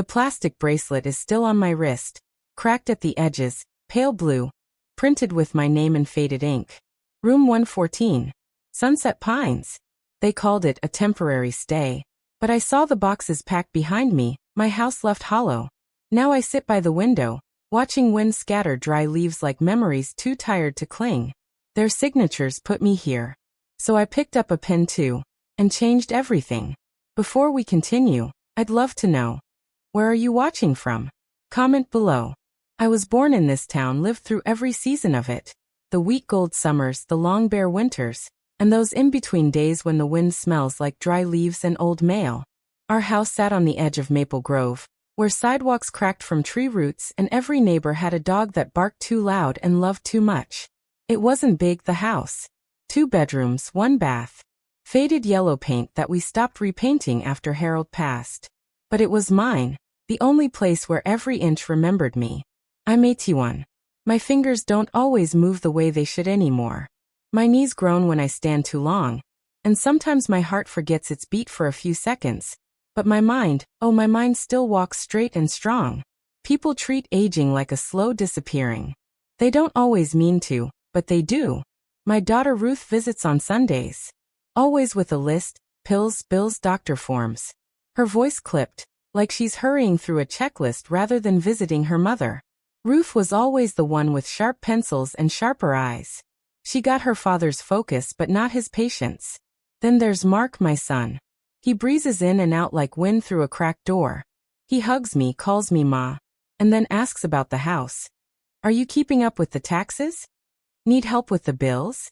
The plastic bracelet is still on my wrist, cracked at the edges, pale blue, printed with my name in faded ink. Room 114. Sunset Pines. They called it a temporary stay. But I saw the boxes packed behind me, my house left hollow. Now I sit by the window, watching wind scatter dry leaves like memories too tired to cling. Their signatures put me here. So I picked up a pen too, and changed everything. Before we continue, I'd love to know, where are you watching from? Comment below. I was born in this town, lived through every season of it. The wheat gold summers, the long bare winters, and those in-between days when the wind smells like dry leaves and old mail. Our house sat on the edge of Maple Grove, where sidewalks cracked from tree roots and every neighbor had a dog that barked too loud and loved too much. It wasn't big, the house. 2 bedrooms, 1 bath. Faded yellow paint that we stopped repainting after Harold passed. But it was mine, the only place where every inch remembered me. I'm 81. My fingers don't always move the way they should anymore. My knees groan when I stand too long, and sometimes my heart forgets its beat for a few seconds. But my mind, oh my mind still walks straight and strong. People treat aging like a slow disappearing. They don't always mean to, but they do. My daughter Ruth visits on Sundays. Always with a list, pills, bills, doctor forms. Her voice clipped, like she's hurrying through a checklist rather than visiting her mother. Ruth was always the one with sharp pencils and sharper eyes. She got her father's focus but not his patience. Then there's Mark, my son. He breezes in and out like wind through a cracked door. He hugs me, calls me Ma, and then asks about the house. Are you keeping up with the taxes? Need help with the bills?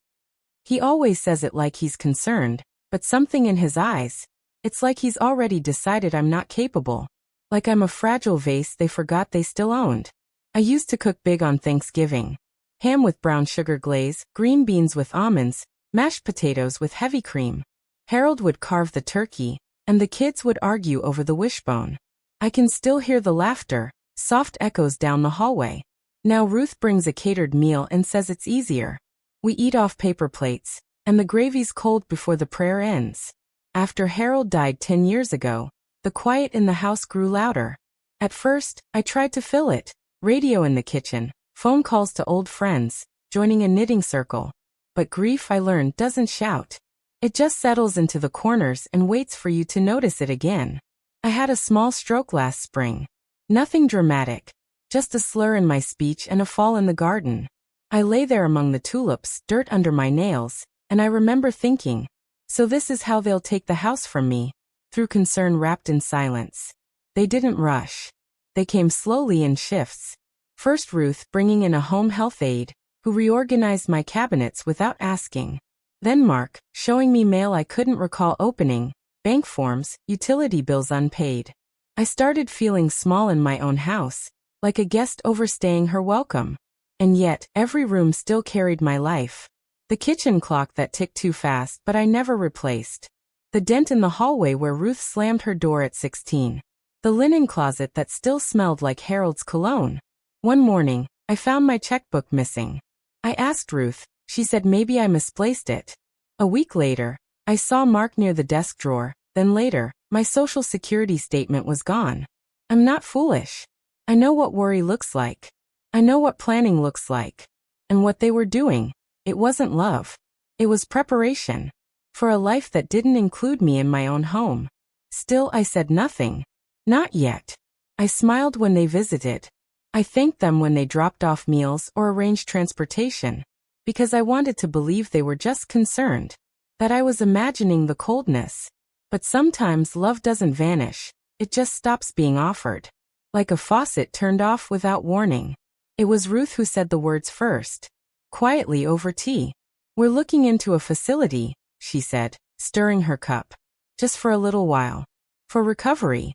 He always says it like he's concerned, but something in his eyes, it's like he's already decided I'm not capable. Like I'm a fragile vase they forgot they still owned. I used to cook big on Thanksgiving. Ham with brown sugar glaze, green beans with almonds, mashed potatoes with heavy cream. Harold would carve the turkey, and the kids would argue over the wishbone. I can still hear the laughter, soft echoes down the hallway. Now Ruth brings a catered meal and says it's easier. We eat off paper plates, and the gravy's cold before the prayer ends. After Harold died 10 years ago, the quiet in the house grew louder. At first, I tried to fill it. Radio in the kitchen, phone calls to old friends, joining a knitting circle. But grief, I learned, doesn't shout. It just settles into the corners and waits for you to notice it again. I had a small stroke last spring. Nothing dramatic, just a slur in my speech and a fall in the garden. I lay there among the tulips, dirt under my nails, and I remember thinking, so this is how they'll take the house from me, through concern wrapped in silence. They didn't rush. They came slowly in shifts. First Ruth, bringing in a home health aide, who reorganized my cabinets without asking. Then Mark, showing me mail I couldn't recall opening, bank forms, utility bills unpaid. I started feeling small in my own house, like a guest overstaying her welcome. And yet, every room still carried my life. The kitchen clock that ticked too fast but I never replaced. The dent in the hallway where Ruth slammed her door at 16. The linen closet that still smelled like Harold's cologne. One morning, I found my checkbook missing. I asked Ruth, she said maybe I misplaced it. A week later, I saw Mark near the desk drawer, then later, my social security statement was gone. I'm not foolish. I know what worry looks like. I know what planning looks like. And what they were doing, it wasn't love. It was preparation. For a life that didn't include me in my own home. Still, I said nothing. Not yet. I smiled when they visited. I thanked them when they dropped off meals or arranged transportation. Because I wanted to believe they were just concerned. That I was imagining the coldness. But sometimes love doesn't vanish. It just stops being offered. Like a faucet turned off without warning. It was Ruth who said the words first. Quietly over tea. We're looking into a facility, she said, stirring her cup. Just for a little while. For recovery.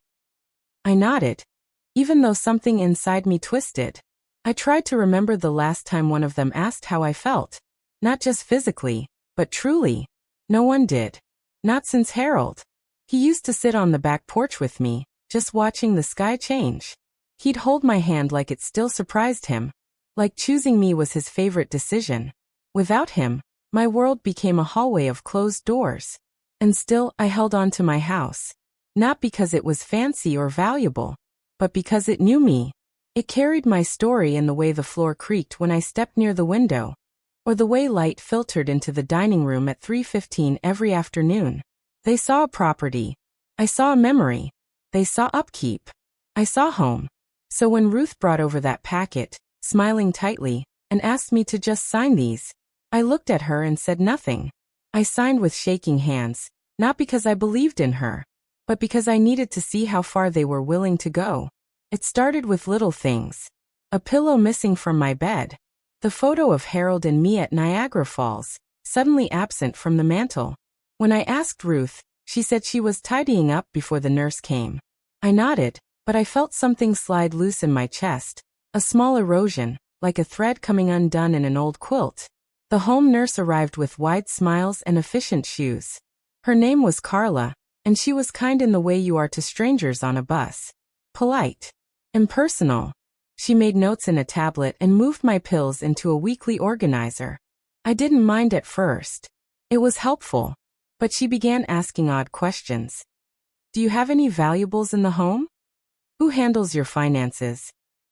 I nodded. Even though something inside me twisted. I tried to remember the last time one of them asked how I felt. Not just physically, but truly. No one did. Not since Harold. He used to sit on the back porch with me, just watching the sky change. He'd hold my hand like it still surprised him. Like choosing me was his favorite decision. Without him, my world became a hallway of closed doors. And still, I held on to my house. Not because it was fancy or valuable, but because it knew me. It carried my story in the way the floor creaked when I stepped near the window, or the way light filtered into the dining room at 3:15 every afternoon. They saw a property. I saw a memory. They saw upkeep. I saw home. So when Ruth brought over that packet, smiling tightly, and asked me to just sign these, I looked at her and said nothing. I signed with shaking hands, not because I believed in her, but because I needed to see how far they were willing to go. It started with little things. A pillow missing from my bed. The photo of Harold and me at Niagara Falls, suddenly absent from the mantel. When I asked Ruth, she said she was tidying up before the nurse came. I nodded, but I felt something slide loose in my chest, a small erosion, like a thread coming undone in an old quilt. The home nurse arrived with wide smiles and efficient shoes. Her name was Carla, and she was kind in the way you are to strangers on a bus. Polite. Impersonal. She made notes in a tablet and moved my pills into a weekly organizer. I didn't mind at first. It was helpful. But she began asking odd questions. Do you have any valuables in the home? Who handles your finances?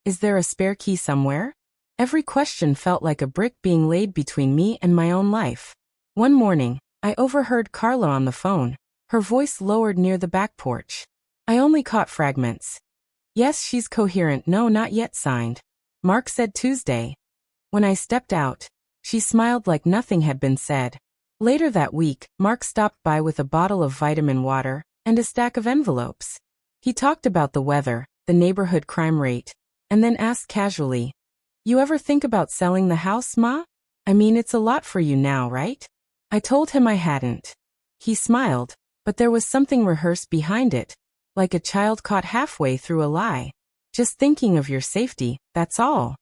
Is there a spare key somewhere? Every question felt like a brick being laid between me and my own life. One morning, I overheard Carla on the phone, her voice lowered near the back porch. I only caught fragments. Yes, she's coherent. No, not yet signed. Mark said Tuesday. When I stepped out, she smiled like nothing had been said. Later that week, Mark stopped by with a bottle of vitamin water and a stack of envelopes. He talked about the weather, the neighborhood crime rate, and then asked casually, "You ever think about selling the house, Ma? I mean, it's a lot for you now, right?" I told him I hadn't. He smiled, but there was something rehearsed behind it, like a child caught halfway through a lie. Just thinking of your safety, that's all.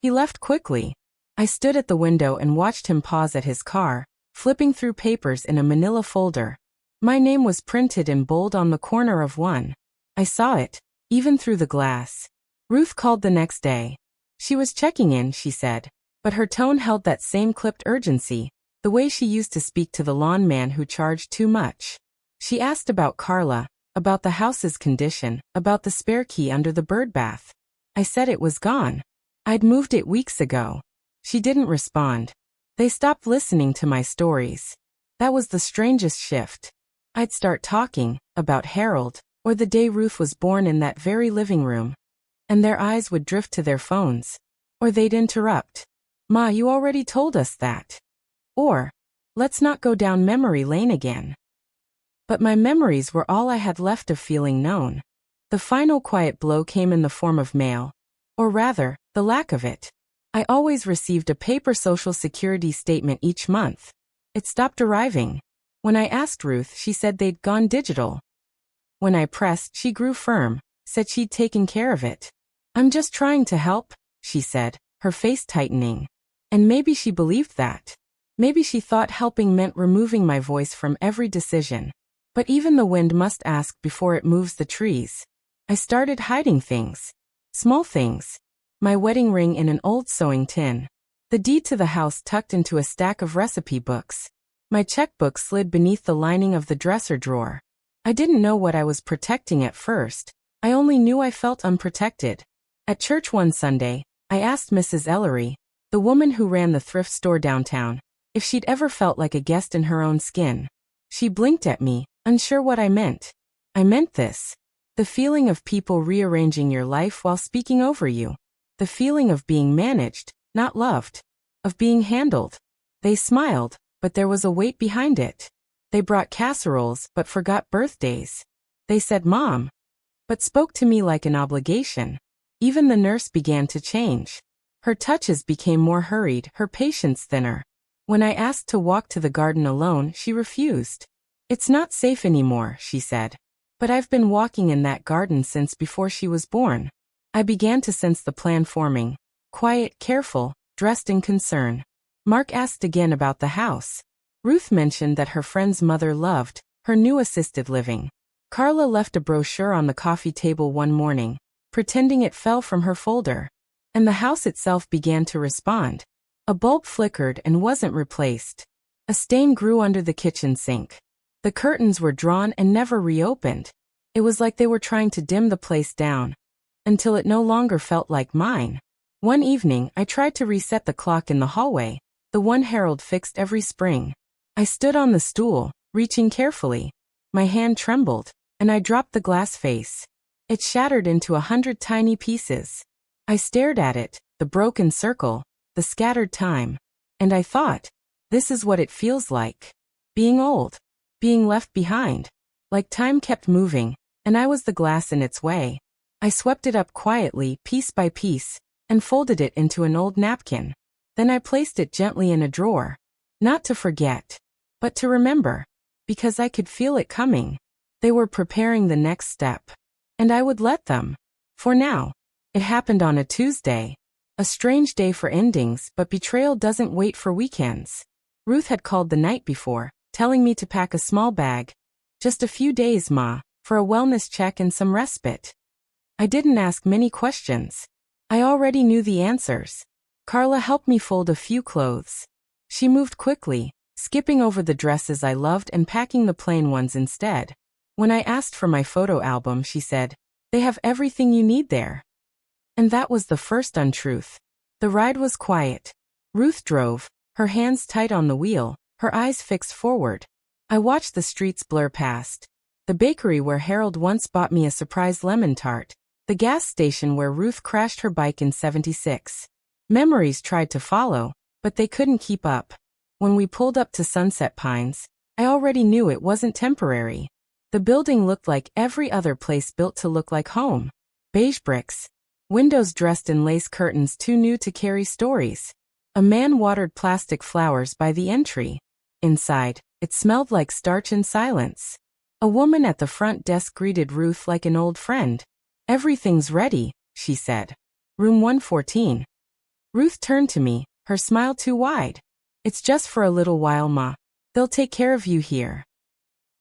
He left quickly. I stood at the window and watched him pause at his car, flipping through papers in a manila folder. My name was printed in bold on the corner of one. I saw it, even through the glass. Ruth called the next day. She was checking in, she said, but her tone held that same clipped urgency, the way she used to speak to the lawn man who charged too much. She asked about Carla, about the house's condition, about the spare key under the bird bath. I said it was gone. I'd moved it weeks ago. She didn't respond. They stopped listening to my stories. That was the strangest shift. I'd start talking about Harold, or the day Ruth was born in that very living room, and their eyes would drift to their phones. Or they'd interrupt. "Ma, you already told us that." Or, "Let's not go down memory lane again." But my memories were all I had left of feeling known. The final quiet blow came in the form of mail. Or rather, the lack of it. I always received a paper Social Security statement each month. It stopped arriving. When I asked Ruth, she said they'd gone digital. When I pressed, she grew firm, said she'd taken care of it. "I'm just trying to help," she said, her face tightening. And maybe she believed that. Maybe she thought helping meant removing my voice from every decision. But even the wind must ask before it moves the trees. I started hiding things. Small things. My wedding ring in an old sewing tin. The deed to the house tucked into a stack of recipe books. My checkbook slid beneath the lining of the dresser drawer. I didn't know what I was protecting at first. I only knew I felt unprotected. At church one Sunday, I asked Mrs. Ellery, the woman who ran the thrift store downtown, if she'd ever felt like a guest in her own skin. She blinked at me, unsure what I meant. I meant this. The feeling of people rearranging your life while speaking over you. The feeling of being managed, not loved. Of being handled. They smiled, but there was a weight behind it. They brought casseroles, but forgot birthdays. They said Mom, but spoke to me like an obligation. Even the nurse began to change. Her touches became more hurried, her patience thinner. When I asked to walk to the garden alone, she refused. "It's not safe anymore," she said. But I've been walking in that garden since before she was born. I began to sense the plan forming. Quiet, careful, dressed in concern. Mark asked again about the house. Ruth mentioned that her friend's mother loved her new assisted living. Carla left a brochure on the coffee table one morning, pretending it fell from her folder. And the house itself began to respond. A bulb flickered and wasn't replaced. A stain grew under the kitchen sink. The curtains were drawn and never reopened. It was like they were trying to dim the place down, until it no longer felt like mine. One evening, I tried to reset the clock in the hallway, the one Harold fixed every spring. I stood on the stool, reaching carefully. My hand trembled, and I dropped the glass face. It shattered into 100 tiny pieces. I stared at it, the broken circle, the scattered time. And I thought, this is what it feels like. Being old. Being left behind. Like time kept moving, and I was the glass in its way. I swept it up quietly, piece by piece, and folded it into an old napkin. Then I placed it gently in a drawer. Not to forget, but to remember. Because I could feel it coming. They were preparing the next step. And I would let them. For now. It happened on a Tuesday. A strange day for endings, but betrayal doesn't wait for weekends. Ruth had called the night before, telling me to pack a small bag. Just a few days, Ma, for a wellness check and some respite. I didn't ask many questions. I already knew the answers. Carla helped me fold a few clothes. She moved quickly, skipping over the dresses I loved and packing the plain ones instead. When I asked for my photo album, she said, "They have everything you need there." And that was the first untruth. The ride was quiet. Ruth drove, her hands tight on the wheel, her eyes fixed forward. I watched the streets blur past. The bakery where Harold once bought me a surprise lemon tart. The gas station where Ruth crashed her bike in '76. Memories tried to follow, but they couldn't keep up. When we pulled up to Sunset Pines, I already knew it wasn't temporary. The building looked like every other place built to look like home. Beige bricks. Windows dressed in lace curtains too new to carry stories. A man watered plastic flowers by the entry. Inside, it smelled like starch and silence. A woman at the front desk greeted Ruth like an old friend. "Everything's ready," she said. "Room 114. Ruth turned to me, her smile too wide. "It's just for a little while, Ma. They'll take care of you here."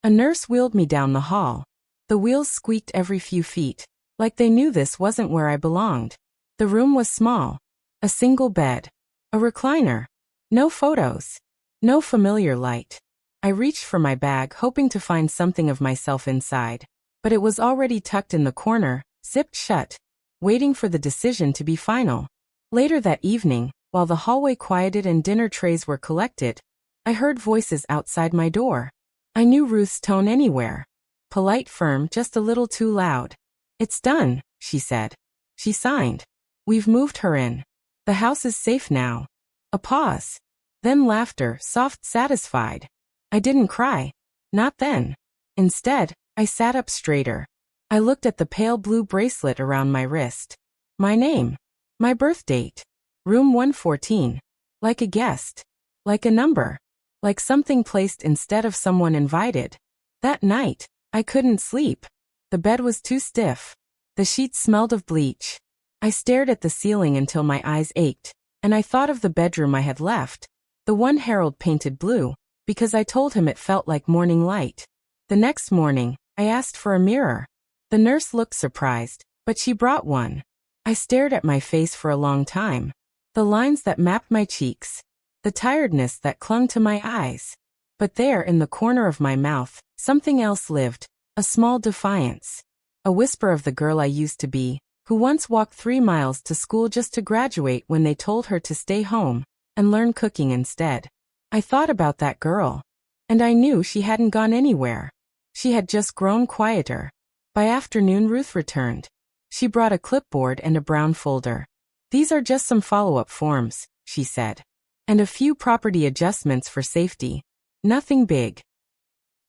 A nurse wheeled me down the hall. The wheels squeaked every few feet, like they knew this wasn't where I belonged. The room was small. A single bed. A recliner. No photos. No familiar light. I reached for my bag, hoping to find something of myself inside. But it was already tucked in the corner, zipped shut, waiting for the decision to be final. Later that evening, while the hallway quieted and dinner trays were collected, I heard voices outside my door. I knew Ruth's tone anywhere. Polite, firm, just a little too loud. "It's done," she said. She signed. "We've moved her in. The house is safe now." A pause. Then laughter, soft, satisfied. I didn't cry. Not then. Instead, I sat up straighter. I looked at the pale blue bracelet around my wrist. My name. My birth date. Room 114. Like a guest. Like a number. Like something placed instead of someone invited. That night, I couldn't sleep. The bed was too stiff. The sheets smelled of bleach. I stared at the ceiling until my eyes ached, and I thought of the bedroom I had left, the one Harold painted blue, because I told him it felt like morning light. The next morning, I asked for a mirror. The nurse looked surprised, but she brought one. I stared at my face for a long time. The lines that mapped my cheeks. The tiredness that clung to my eyes. But there in the corner of my mouth, something else lived, a small defiance. A whisper of the girl I used to be, who once walked 3 miles to school just to graduate when they told her to stay home and learn cooking instead. I thought about that girl. And I knew she hadn't gone anywhere. She had just grown quieter. By afternoon, Ruth returned. She brought a clipboard and a brown folder. "These are just some follow-up forms," she said. "And a few property adjustments for safety. Nothing big."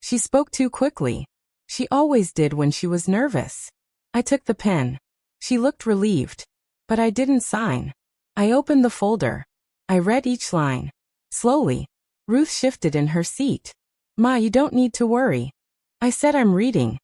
She spoke too quickly. She always did when she was nervous. I took the pen. She looked relieved. But I didn't sign. I opened the folder. I read each line. Slowly. Ruth shifted in her seat. "Ma, you don't need to worry." I said, "I'm reading."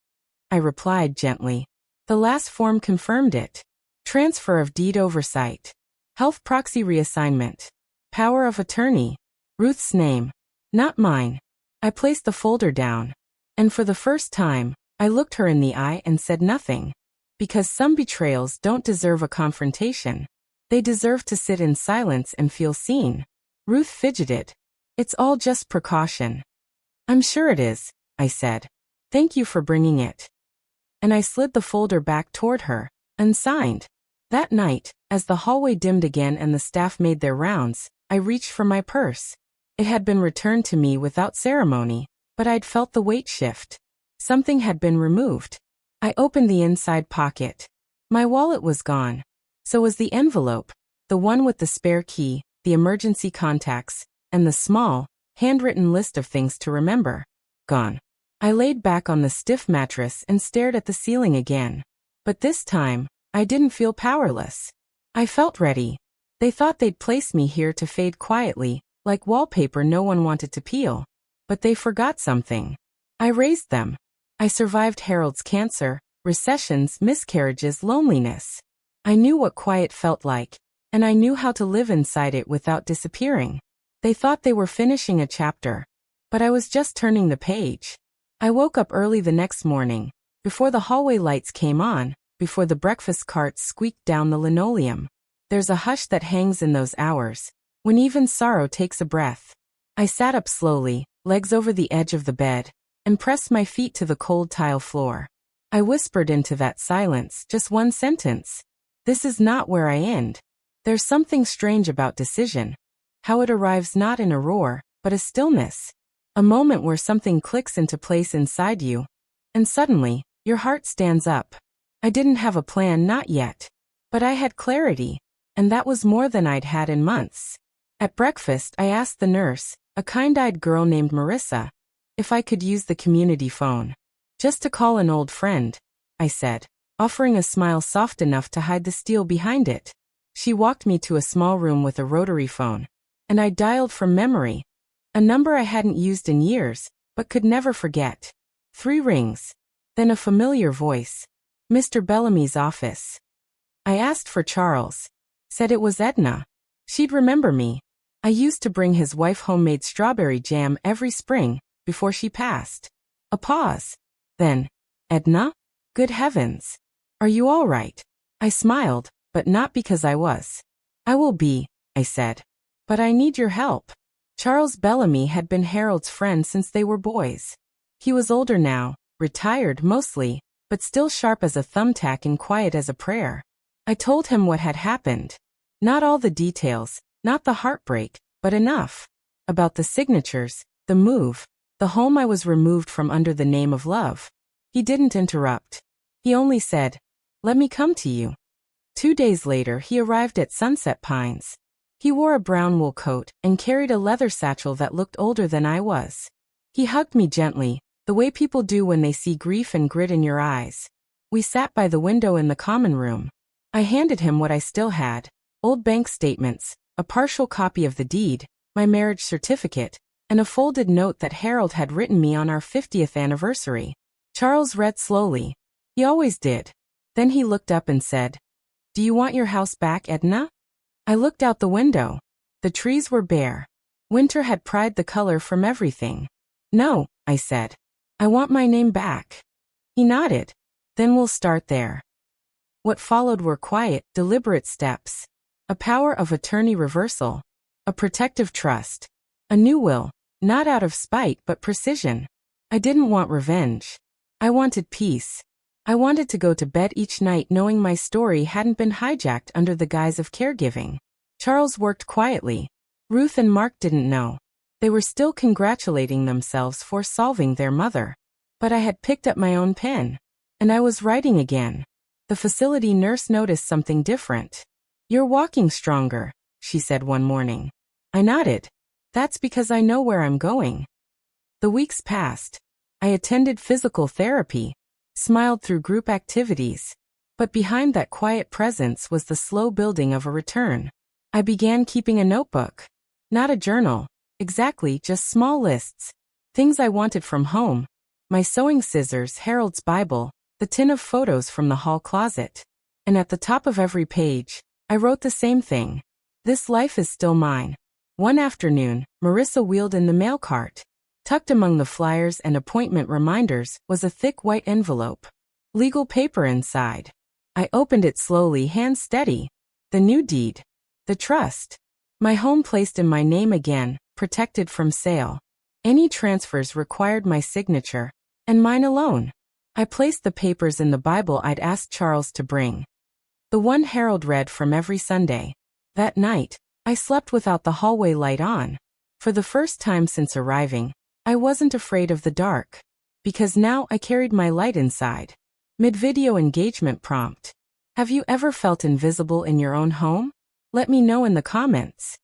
I replied gently. The last form confirmed it. Transfer of deed oversight. Health proxy reassignment. Power of attorney. Ruth's name. Not mine. I placed the folder down. And for the first time, I looked her in the eye and said nothing. Because some betrayals don't deserve a confrontation. They deserve to sit in silence and feel seen. Ruth fidgeted. "It's all just precaution." "I'm sure it is," I said. "Thank you for bringing it." And I slid the folder back toward her. Unsigned. That night, as the hallway dimmed again and the staff made their rounds, I reached for my purse. It had been returned to me without ceremony, but I'd felt the weight shift. Something had been removed. I opened the inside pocket. My wallet was gone. So was the envelope, the one with the spare key, the emergency contacts, and the small, handwritten list of things to remember. Gone. I laid back on the stiff mattress and stared at the ceiling again. But this time, I didn't feel powerless. I felt ready. They thought they'd place me here to fade quietly, like wallpaper no one wanted to peel. But they forgot something. I raised them. I survived Harold's cancer, recessions, miscarriages, loneliness. I knew what quiet felt like, and I knew how to live inside it without disappearing. They thought they were finishing a chapter, but I was just turning the page. I woke up early the next morning, before the hallway lights came on, before the breakfast carts squeaked down the linoleum. There's a hush that hangs in those hours, when even sorrow takes a breath. I sat up slowly, legs over the edge of the bed, and pressed my feet to the cold tile floor. I whispered into that silence just one sentence. This is not where I end. There's something strange about decision. How it arrives not in a roar, but a stillness. A moment where something clicks into place inside you. And suddenly, your heart stands up. I didn't have a plan, not yet. But I had clarity. And that was more than I'd had in months. At breakfast, I asked the nurse, a kind-eyed girl named Marissa, if I could use the community phone. Just to call an old friend, I said, offering a smile soft enough to hide the steel behind it. She walked me to a small room with a rotary phone, and I dialed from memory, a number I hadn't used in years, but could never forget. 3 rings. Then a familiar voice. Mr. Bellamy's office. I asked for Charles. Said it was Edna. She'd remember me. I used to bring his wife homemade strawberry jam every spring, before she passed. A pause. Then, Edna? Good heavens. Are you all right? I smiled, but not because I was. I will be, I said. But I need your help. Charles Bellamy had been Harold's friend since they were boys. He was older now, retired mostly, but still sharp as a thumbtack and quiet as a prayer. I told him what had happened. Not all the details, not the heartbreak, but enough. About the signatures, the move, the home I was removed from under the name of love. He didn't interrupt. He only said, "Let me come to you." 2 days later he arrived at Sunset Pines. He wore a brown wool coat and carried a leather satchel that looked older than I was. He hugged me gently, the way people do when they see grief and grit in your eyes. We sat by the window in the common room. I handed him what I still had, old bank statements, a partial copy of the deed, my marriage certificate, and a folded note that Harold had written me on our 50th anniversary. Charles read slowly. He always did. Then he looked up and said, "Do you want your house back, Edna?" I looked out the window. The trees were bare. Winter had pried the color from everything. "No," I said. "I want my name back." He nodded. "Then we'll start there." What followed were quiet, deliberate steps. A power of attorney reversal. A protective trust. A new will, not out of spite but precision. I didn't want revenge. I wanted peace. I wanted to go to bed each night knowing my story hadn't been hijacked under the guise of caregiving. Charles worked quietly. Ruth and Mark didn't know. They were still congratulating themselves for solving their mother. But I had picked up my own pen. And I was writing again. The facility nurse noticed something different. "You're walking stronger," she said one morning. I nodded. "That's because I know where I'm going." The weeks passed. I attended physical therapy, smiled through group activities. But behind that quiet presence was the slow building of a return. I began keeping a notebook. Not a journal. Exactly, just small lists. Things I wanted from home. My sewing scissors, Harold's Bible, the tin of photos from the hall closet. And at the top of every page, I wrote the same thing. This life is still mine. One afternoon, Marissa wheeled in the mail cart. Tucked among the flyers and appointment reminders was a thick white envelope. Legal paper inside. I opened it slowly, hands steady. The new deed. The trust. My home placed in my name again, protected from sale. Any transfers required my signature, and mine alone. I placed the papers in the Bible I'd asked Charles to bring. The one Harold read from every Sunday. That night, I slept without the hallway light on. For the first time since arriving, I wasn't afraid of the dark. Because now I carried my light inside. Mid-video engagement prompt. Have you ever felt invisible in your own home? Let me know in the comments.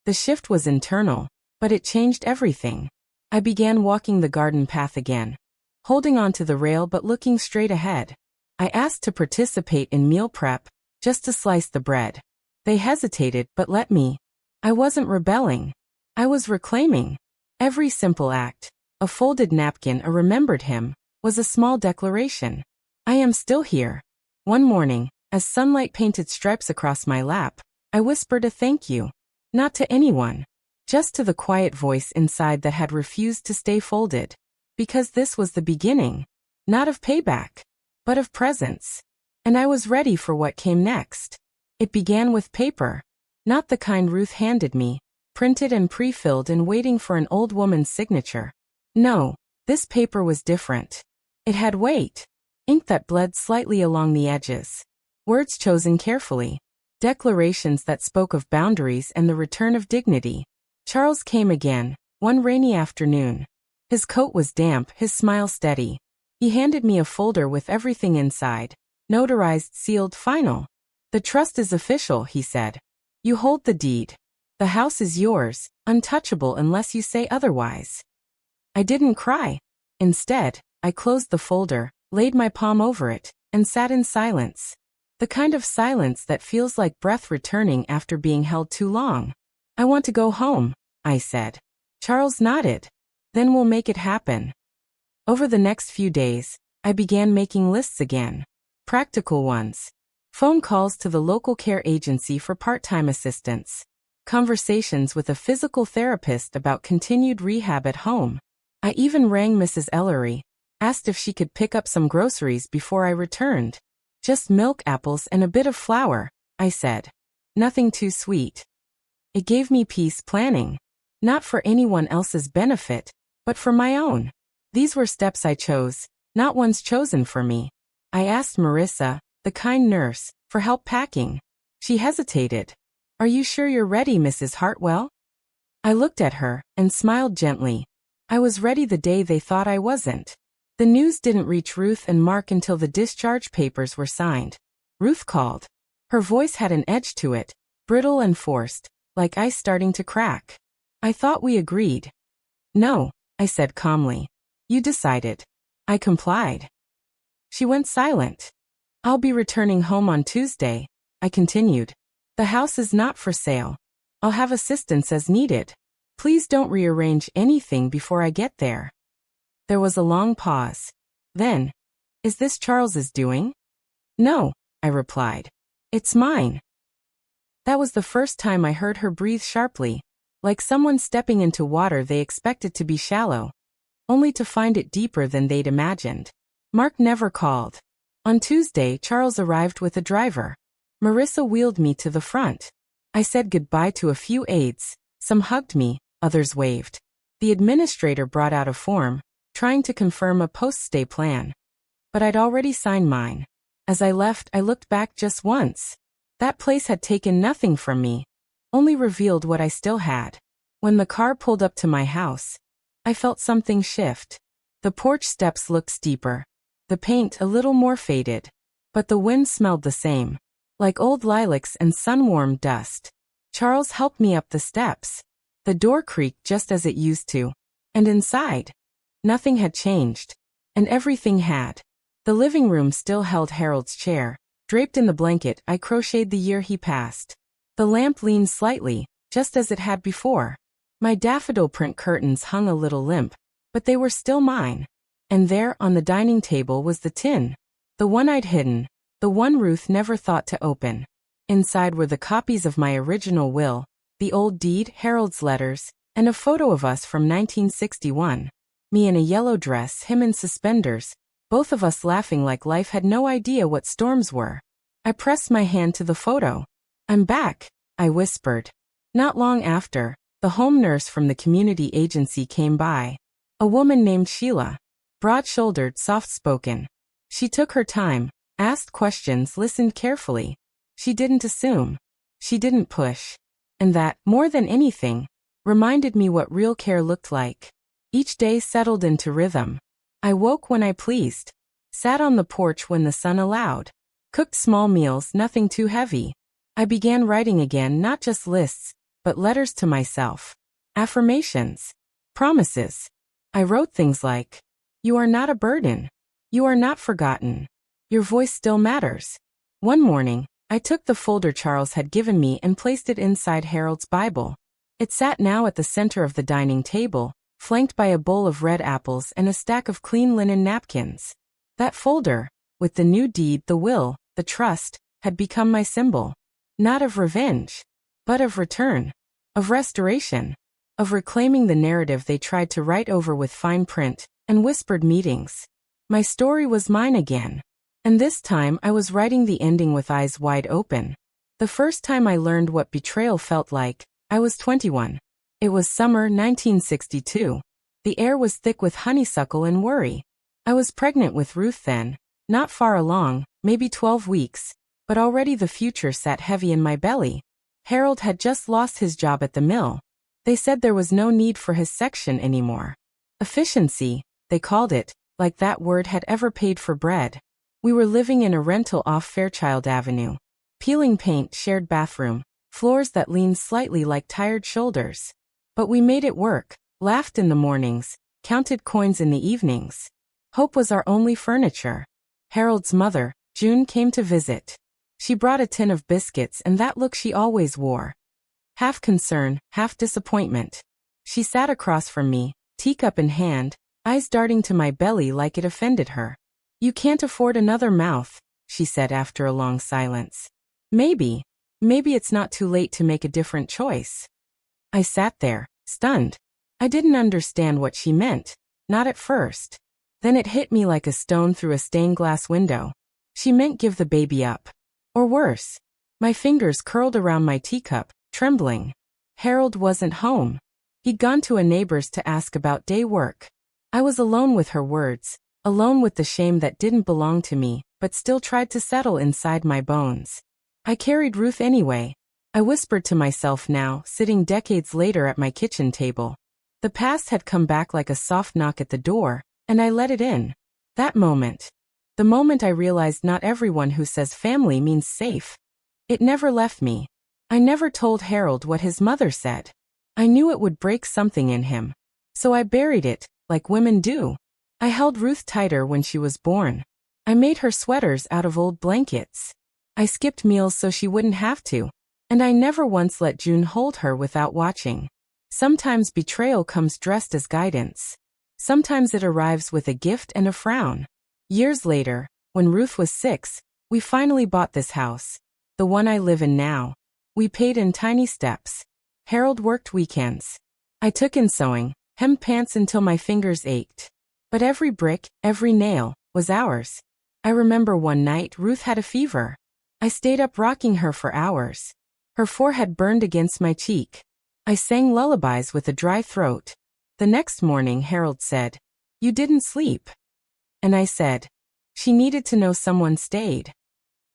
The shift was internal, but it changed everything. I began walking the garden path again, holding onto the rail but looking straight ahead. I asked to participate in meal prep, just to slice the bread. They hesitated but let me. I wasn't rebelling. I was reclaiming. Every simple act, a folded napkin, a remembered hymn, was a small declaration. I am still here. One morning, as sunlight painted stripes across my lap, I whispered a thank you. Not to anyone. Just to the quiet voice inside that had refused to stay folded. Because this was the beginning. Not of payback, but of presence. And I was ready for what came next. It began with paper. Not the kind Ruth handed me, printed and pre-filled and waiting for an old woman's signature. No, this paper was different. It had weight. Ink that bled slightly along the edges. Words chosen carefully. Declarations that spoke of boundaries and the return of dignity. Charles came again, one rainy afternoon. His coat was damp, his smile steady. He handed me a folder with everything inside. Notarized, sealed, final. The trust is official, he said. You hold the deed. The house is yours, untouchable unless you say otherwise. I didn't cry. Instead, I closed the folder, laid my palm over it, and sat in silence. The kind of silence that feels like breath returning after being held too long. I want to go home, I said. Charles nodded. Then we'll make it happen. Over the next few days, I began making lists again. Practical ones. Phone calls to the local care agency for part-time assistance. Conversations with a physical therapist about continued rehab at home. I even rang Mrs. Ellery, asked if she could pick up some groceries before I returned. Just milk, apples, and a bit of flour, I said. Nothing too sweet. It gave me peace planning. Not for anyone else's benefit, but for my own. These were steps I chose, not ones chosen for me. I asked Marissa, the kind nurse, for help packing. She hesitated. Are you sure you're ready, Mrs. Hartwell? I looked at her and smiled gently. I was ready the day they thought I wasn't. The news didn't reach Ruth and Mark until the discharge papers were signed. Ruth called. Her voice had an edge to it, brittle and forced, like ice starting to crack. I thought we agreed. No, I said calmly. You decided. I complied. She went silent. I'll be returning home on Tuesday, I continued. The house is not for sale. I'll have assistance as needed. Please don't rearrange anything before I get there. There was a long pause. Then, is this Charles's doing? No, I replied. It's mine. That was the first time I heard her breathe sharply, like someone stepping into water they expected to be shallow, only to find it deeper than they'd imagined. Mark never called. On Tuesday, Charles arrived with a driver. Marissa wheeled me to the front. I said goodbye to a few aides. Some hugged me, others waved. The administrator brought out a form, trying to confirm a post-stay plan. But I'd already signed mine. As I left, I looked back just once. That place had taken nothing from me, only revealed what I still had. When the car pulled up to my house, I felt something shift. The porch steps looked steeper, the paint a little more faded, but the wind smelled the same, like old lilacs and sun-warmed dust. Charles helped me up the steps. The door creaked just as it used to, and inside, nothing had changed, and everything had. The living room still held Harold's chair, draped in the blanket I crocheted the year he passed. The lamp leaned slightly, just as it had before. My daffodil print curtains hung a little limp, but they were still mine. And there, on the dining table, was the tin. The one I'd hidden, the one Ruth never thought to open. Inside were the copies of my original will, the old deed, Harold's letters, and a photo of us from 1961. Me in a yellow dress, him in suspenders, both of us laughing like life had no idea what storms were. I pressed my hand to the photo. I'm back, I whispered. Not long after, the home nurse from the community agency came by. A woman named Sheila. Broad-shouldered, soft-spoken. She took her time, asked questions, listened carefully. She didn't assume. She didn't push. And that, more than anything, reminded me what real care looked like. Each day settled into rhythm. I woke when I pleased, sat on the porch when the sun allowed, cooked small meals, nothing too heavy. I began writing again, not just lists, but letters to myself. Affirmations. Promises. I wrote things like, "You are not a burden. You are not forgotten. Your voice still matters." One morning, I took the folder Charles had given me and placed it inside Harold's Bible. It sat now at the center of the dining table, flanked by a bowl of red apples and a stack of clean linen napkins. That folder, with the new deed, the will, the trust, had become my symbol. Not of revenge, but of return, of restoration, of reclaiming the narrative they tried to write over with fine print and whispered meetings. My story was mine again. And this time I was writing the ending with eyes wide open. The first time I learned what betrayal felt like, I was 21. It was summer 1962. The air was thick with honeysuckle and worry. I was pregnant with Ruth then, not far along, maybe 12 weeks, but already the future sat heavy in my belly. Harold had just lost his job at the mill. They said there was no need for his section anymore. Efficiency, they called it, like that word had ever paid for bread. We were living in a rental off Fairchild Avenue. Peeling paint, shared bathroom, floors that leaned slightly like tired shoulders. But we made it work, laughed in the mornings, counted coins in the evenings. Hope was our only furniture. Harold's mother, June, came to visit. She brought a tin of biscuits and that look she always wore. Half concern, half disappointment. She sat across from me, teacup in hand, eyes darting to my belly like it offended her. "You can't afford another mouth," she said after a long silence. Maybe it's not too late to make a different choice." I sat there, stunned. I didn't understand what she meant, not at first. Then it hit me like a stone through a stained glass window. She meant give the baby up. Or worse. My fingers curled around my teacup, trembling. Harold wasn't home. He'd gone to a neighbor's to ask about day work. I was alone with her words, alone with the shame that didn't belong to me, but still tried to settle inside my bones. I carried Ruth anyway. I whispered to myself now, sitting decades later at my kitchen table. The past had come back like a soft knock at the door, and I let it in. That moment. The moment I realized not everyone who says family means safe. It never left me. I never told Harold what his mother said. I knew it would break something in him. So I buried it, like women do. I held Ruth tighter when she was born. I made her sweaters out of old blankets. I skipped meals so she wouldn't have to. And I never once let June hold her without watching. Sometimes betrayal comes dressed as guidance. Sometimes it arrives with a gift and a frown. Years later, when Ruth was 6, we finally bought this house. The one I live in now. We paid in tiny steps. Harold worked weekends. I took in sewing, hemmed pants until my fingers ached. But every brick, every nail, was ours. I remember one night Ruth had a fever. I stayed up rocking her for hours. Her forehead burned against my cheek. I sang lullabies with a dry throat. The next morning Harold said, "You didn't sleep." And I said, "She needed to know someone stayed."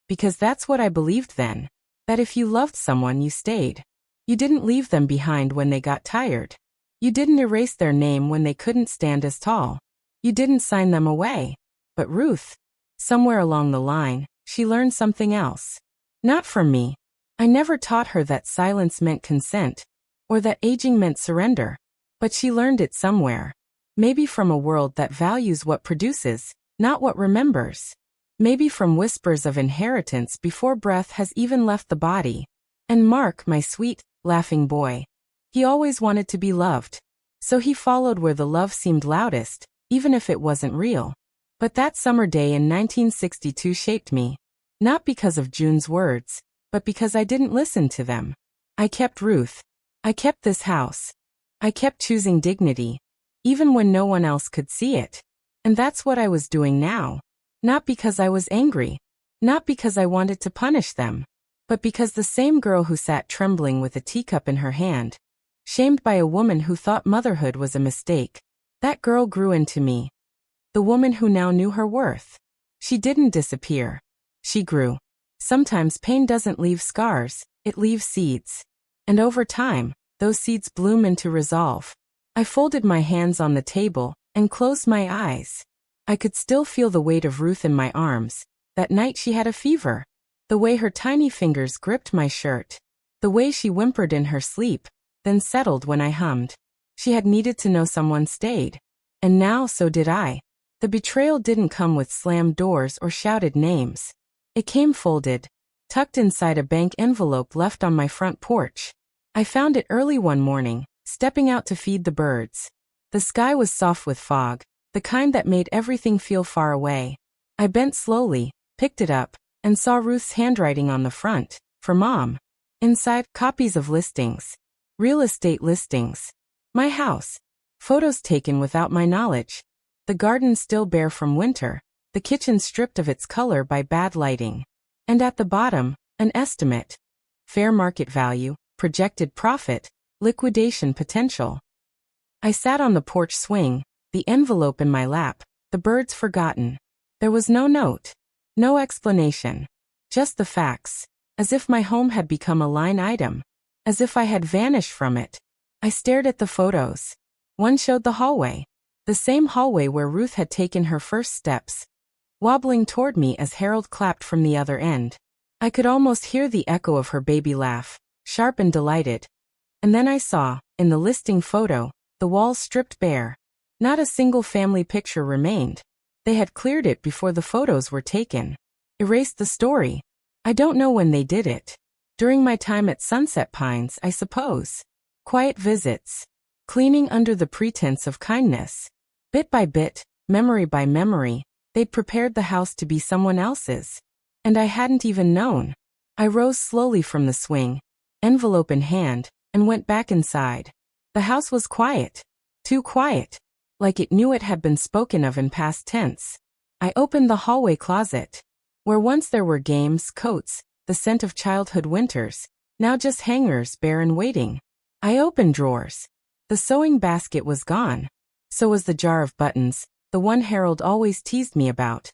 Because that's what I believed then. That if you loved someone you stayed. You didn't leave them behind when they got tired. You didn't erase their name when they couldn't stand as tall. You didn't sign them away. But Ruth, somewhere along the line, she learned something else. Not from me. I never taught her that silence meant consent, or that aging meant surrender. But she learned it somewhere. Maybe from a world that values what produces, not what remembers. Maybe from whispers of inheritance before breath has even left the body. And Mark, my sweet, laughing boy, he always wanted to be loved. So he followed where the love seemed loudest, even if it wasn't real. But that summer day in 1962 shaped me. Not because of June's words, but because I didn't listen to them. I kept Ruth. I kept this house. I kept choosing dignity, even when no one else could see it. And that's what I was doing now. Not because I was angry. Not because I wanted to punish them. But because the same girl who sat trembling with a teacup in her hand, shamed by a woman who thought motherhood was a mistake, that girl grew into me. The woman who now knew her worth. She didn't disappear. She grew. Sometimes pain doesn't leave scars, it leaves seeds. And over time, those seeds bloom into resolve. I folded my hands on the table and closed my eyes. I could still feel the weight of Ruth in my arms. That night she had a fever. The way her tiny fingers gripped my shirt. The way she whimpered in her sleep, then settled when I hummed. She had needed to know someone stayed. And now so did I. The betrayal didn't come with slammed doors or shouted names. It came folded, tucked inside a bank envelope left on my front porch. I found it early one morning, stepping out to feed the birds. The sky was soft with fog, the kind that made everything feel far away. I bent slowly, picked it up, and saw Ruth's handwriting on the front, for Mom. Inside, copies of listings. Real estate listings. My house. Photos taken without my knowledge. The garden still bare from winter, the kitchen stripped of its color by bad lighting. And at the bottom, an estimate. Fair market value, projected profit, liquidation potential. I sat on the porch swing, the envelope in my lap, the birds forgotten. There was no note. No explanation. Just the facts. As if my home had become a line item. As if I had vanished from it. I stared at the photos. One showed the hallway. The same hallway where Ruth had taken her first steps. Wobbling toward me as Harold clapped from the other end. I could almost hear the echo of her baby laugh, sharp and delighted. And then I saw, in the listing photo, the walls stripped bare. Not a single family picture remained. They had cleared it before the photos were taken. Erased the story. I don't know when they did it. During my time at Sunset Pines, I suppose. Quiet visits. Cleaning under the pretense of kindness. Bit by bit, memory by memory, they'd prepared the house to be someone else's. And I hadn't even known. I rose slowly from the swing, envelope in hand, and went back inside. The house was quiet. Too quiet. Like it knew it had been spoken of in past tense. I opened the hallway closet. Where once there were games, coats, the scent of childhood winters, now just hangers bare and waiting. I opened drawers. The sewing basket was gone. So was the jar of buttons, the one Harold always teased me about.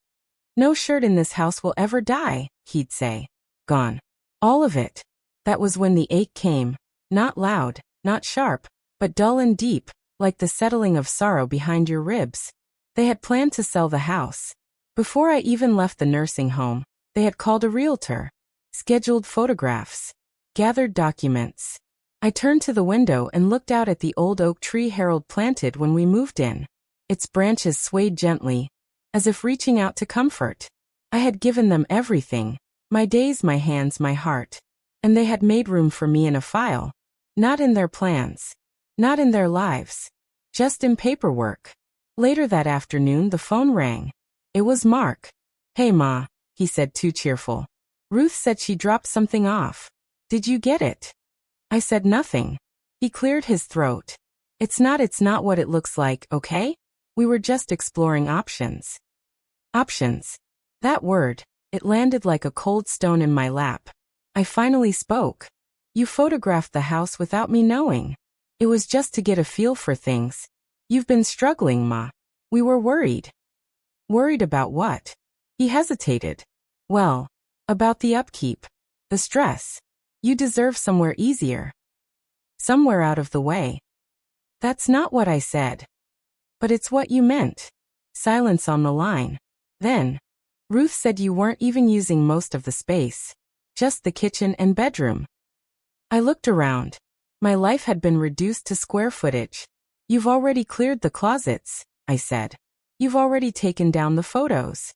No shirt in this house will ever die, he'd say. Gone. All of it. That was when the ache came. Not loud, not sharp, but dull and deep, like the settling of sorrow behind your ribs. They had planned to sell the house. Before I even left the nursing home, they had called a realtor. Scheduled photographs. Gathered documents. I turned to the window and looked out at the old oak tree Harold planted when we moved in. Its branches swayed gently, as if reaching out to comfort. I had given them everything, my days, my hands, my heart. And they had made room for me in a file. Not in their plans. Not in their lives. Just in paperwork. Later that afternoon the phone rang. It was Mark. Hey Ma, he said, too cheerful. Ruth said she dropped something off. Did you get it? I said nothing. He cleared his throat. It's not what it looks like, okay? We were just exploring options. Options. That word, it landed like a cold stone in my lap. I finally spoke. You photographed the house without me knowing. It was just to get a feel for things. You've been struggling, Ma. We were worried. Worried about what? He hesitated. Well, about the upkeep. The stress. You deserve somewhere easier. Somewhere out of the way. That's not what I said. But it's what you meant. Silence on the line. Then, Ruth said you weren't even using most of the space. Just the kitchen and bedroom. I looked around. My life had been reduced to square footage. You've already cleared the closets, I said. You've already taken down the photos.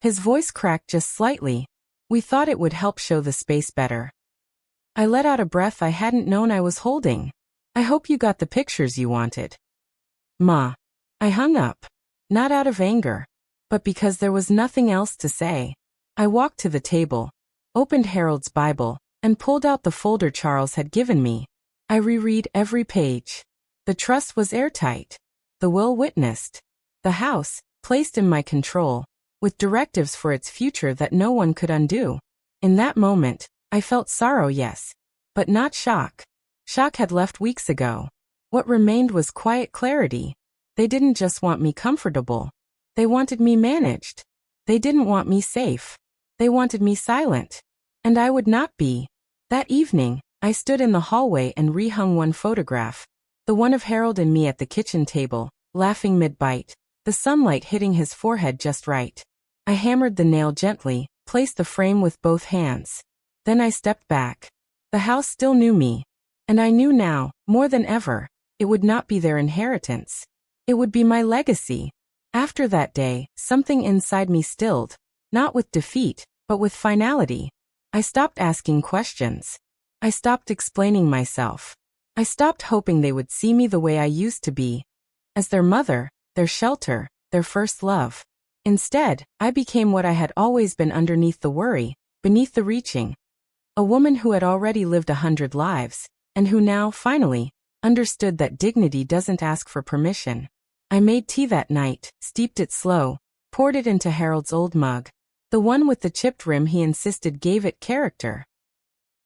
His voice cracked just slightly. We thought it would help show the space better. I let out a breath I hadn't known I was holding. I hope you got the pictures you wanted. Ma. I hung up. Not out of anger, but because there was nothing else to say. I walked to the table, opened Harold's Bible, and pulled out the folder Charles had given me. I reread every page. The trust was airtight. The will witnessed. The house, placed in my control, with directives for its future that no one could undo. In that moment, I felt sorrow, yes, but not shock. Shock had left weeks ago. What remained was quiet clarity. They didn't just want me comfortable. They wanted me managed. They didn't want me safe. They wanted me silent. And I would not be. That evening, I stood in the hallway and rehung one photograph. The one of Harold and me at the kitchen table, laughing mid-bite, the sunlight hitting his forehead just right. I hammered the nail gently, placed the frame with both hands. Then I stepped back. The house still knew me. And I knew now, more than ever, it would not be their inheritance. It would be my legacy. After that day, something inside me stilled, not with defeat, but with finality. I stopped asking questions. I stopped explaining myself. I stopped hoping they would see me the way I used to be, as their mother, their shelter, their first love. Instead, I became what I had always been underneath the worry, beneath the reaching. A woman who had already lived 100 lives, and who now, finally, understood that dignity doesn't ask for permission. I made tea that night, steeped it slow, poured it into Harold's old mug. The one with the chipped rim he insisted gave it character.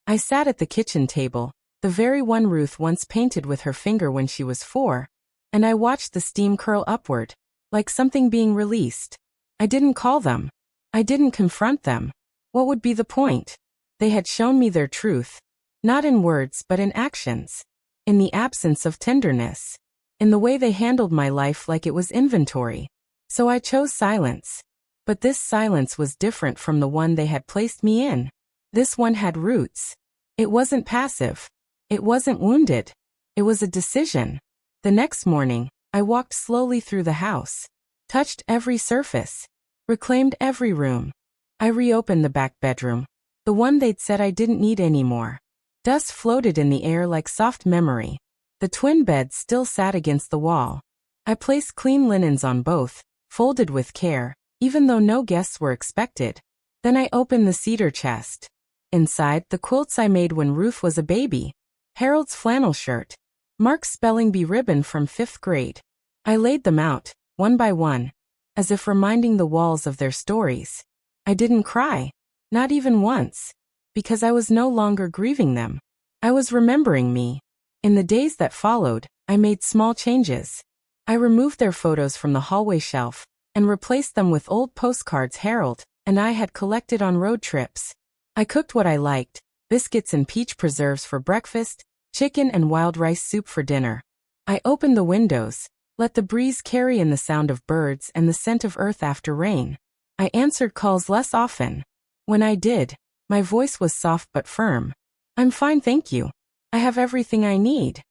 I sat at the kitchen table, the very one Ruth once painted with her finger when she was 4, and I watched the steam curl upward, like something being released. I didn't call them. I didn't confront them. What would be the point? They had shown me their truth, not in words but in actions, in the absence of tenderness, in the way they handled my life like it was inventory. So I chose silence. But this silence was different from the one they had placed me in. This one had roots. It wasn't passive. It wasn't wounded. It was a decision. The next morning, I walked slowly through the house, touched every surface, reclaimed every room. I reopened the back bedroom, the one they'd said I didn't need anymore. Dust floated in the air like soft memory. The twin beds still sat against the wall. I placed clean linens on both, folded with care, even though no guests were expected. Then I opened the cedar chest. Inside, the quilts I made when Ruth was a baby, Harold's flannel shirt, Mark's spelling bee ribbon from 5th grade. I laid them out, one by one, as if reminding the walls of their stories. I didn't cry, not even once, because I was no longer grieving them. I was remembering me. In the days that followed, I made small changes. I removed their photos from the hallway shelf and replaced them with old postcards Harold and I had collected on road trips. I cooked what I liked, biscuits and peach preserves for breakfast, chicken and wild rice soup for dinner. I opened the windows, let the breeze carry in the sound of birds and the scent of earth after rain. I answered calls less often. When I did, my voice was soft but firm. "I'm fine, thank you. I have everything I need."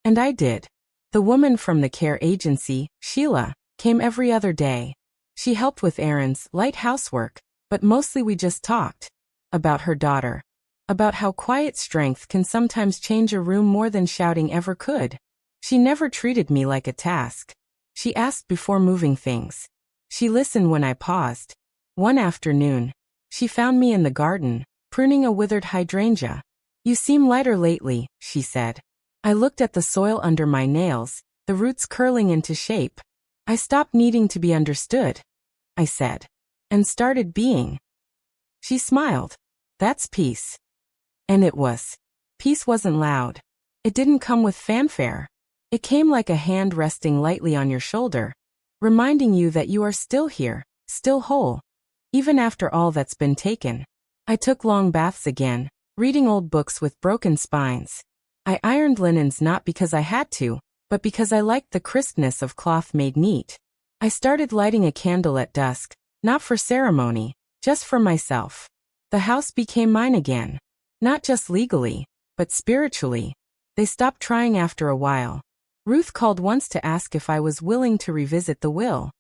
And I did. The woman from the care agency, Sheila, came every other day. She helped with errands, light housework, but mostly we just talked. About her daughter. About how quiet strength can sometimes change a room more than shouting ever could. She never treated me like a task. She asked before moving things. She listened when I paused. One afternoon, she found me in the garden, pruning a withered hydrangea. "You seem lighter lately," she said. I looked at the soil under my nails, the roots curling into shape. "I stopped needing to be understood," I said, "and started being." She smiled. "That's peace." And it was. Peace wasn't loud. It didn't come with fanfare. It came like a hand resting lightly on your shoulder, reminding you that you are still here, still whole, even after all that's been taken. I took long baths again, reading old books with broken spines. I ironed linens not because I had to, but because I liked the crispness of cloth made neat. I started lighting a candle at dusk, not for ceremony, just for myself. The house became mine again. Not just legally, but spiritually. They stopped trying after a while. Ruth called once to ask if I was willing to revisit the will.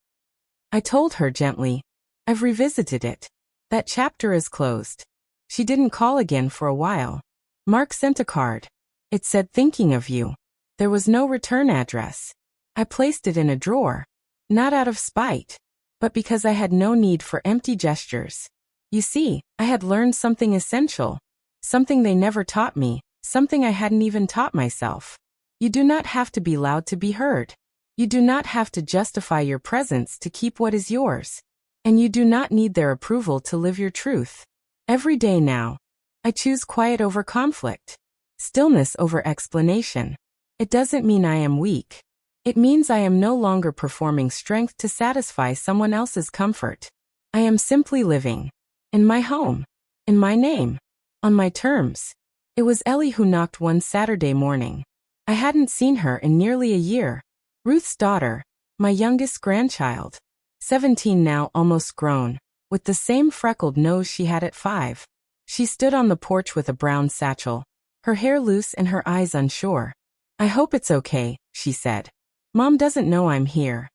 I told her gently, "I've revisited it. That chapter is closed." She didn't call again for a while. Mark sent a card. It said, "Thinking of you." There was no return address. I placed it in a drawer. Not out of spite, but because I had no need for empty gestures. You see, I had learned something essential. Something they never taught me, something I hadn't even taught myself. You do not have to be loud to be heard. You do not have to justify your presence to keep what is yours. And you do not need their approval to live your truth. Every day now, I choose quiet over conflict. Stillness over explanation. It doesn't mean I am weak. It means I am no longer performing strength to satisfy someone else's comfort. I am simply living. In my home. In my name. On my terms. It was Ellie who knocked one Saturday morning. I hadn't seen her in nearly a year. Ruth's daughter, my youngest grandchild. 17 now, almost grown, with the same freckled nose she had at 5. She stood on the porch with a brown satchel, her hair loose and her eyes unsure. I hope it's okay, she said. Mom doesn't know I'm here.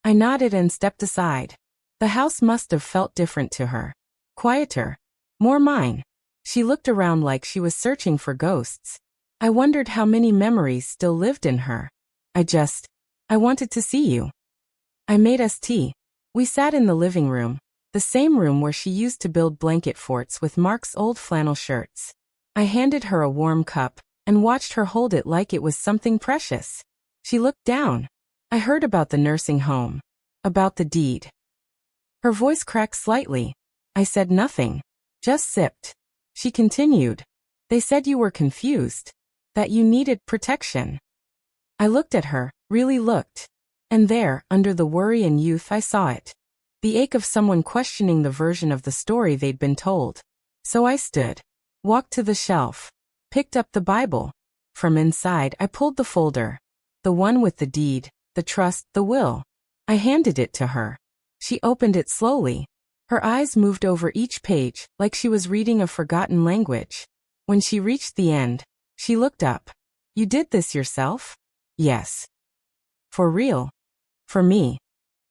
I nodded and stepped aside. The house must have felt different to her. Quieter. More mine. She looked around like she was searching for ghosts. I wondered how many memories still lived in her. I wanted to see you. I made us tea. We sat in the living room, the same room where she used to build blanket forts with Mark's old flannel shirts. I handed her a warm cup and watched her hold it like it was something precious. She looked down. I heard about the nursing home. About the deed. Her voice cracked slightly. I said nothing. Just sipped. She continued. They said you were confused. That you needed protection. I looked at her, really looked. And there, under the worry and youth, I saw it. The ache of someone questioning the version of the story they'd been told. So I stood. Walked to the shelf. Picked up the Bible. From inside, I pulled the folder. The one with the deed, the trust, the will. I handed it to her. She opened it slowly. Her eyes moved over each page, like she was reading a forgotten language. When she reached the end, she looked up. You did this yourself? Yes. For real? For me.